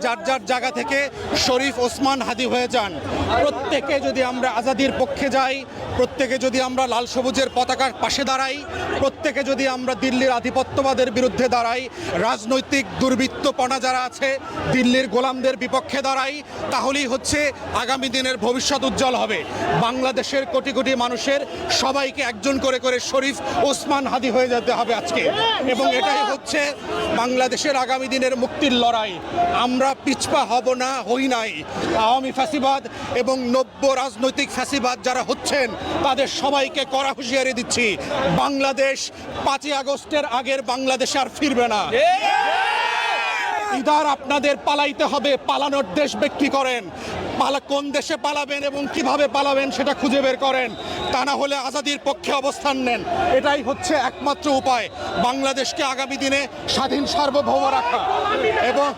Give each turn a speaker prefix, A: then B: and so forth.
A: যার যার জায়গা থেকে শরীফ ওসমান হাদি হয়ে যান। প্রত্যেকে যদি আমরা আজাদির পক্ষে যাই, প্রত্যেকে যদি আমরা লাল সবুজের পতাকার পাশে দাঁড়াই, প্রত্যেকে যদি আমরা দিল্লির আধিপত্যবাদের বিরুদ্ধে দাঁড়াই, রাজনৈতিক দুর্বৃত্তপনা যারা আছে দিল্লির গোলামদের বিপক্ষে দাঁড়াই, তাহলেই হচ্ছে আগামী দিনের ভবিষ্যৎ উজ্জ্বল হবে। বাংলাদেশের কোটি কোটি মানুষের সবাইকে একজন করে করে শরীফ ওসমান হাদি হয়ে যেতে হবে আজকে, এবং এটাই হচ্ছে বাংলাদেশের আগামী দিনের মুক্তির লড়াই। আমরা পিছপা হব না, হই নাই। আওয়ামী ফ্যাসিবাদ এবং নব্য রাজনৈতিক ফ্যাসিবাদ যারা হচ্ছেন তাদের সবাইকে কড়া হুঁশিয়ারি দিচ্ছি, বাংলাদেশ 5ই আগস্টের আগের বাংলাদেশ আর ফিরবে না। ইদার আপনাদের পালাইতে হবে, পালানোর দেশ বিক্রি করেন, কোন দেশে পালাবেন এবং কিভাবে পালাবেন সেটা খুঁজে বের করেন, তা না হলে আজাদির পক্ষে অবস্থান নেন। এটাই হচ্ছে একমাত্র উপায় বাংলাদেশকে আগামী দিনে স্বাধীন সার্বভৌম রাখা। এবং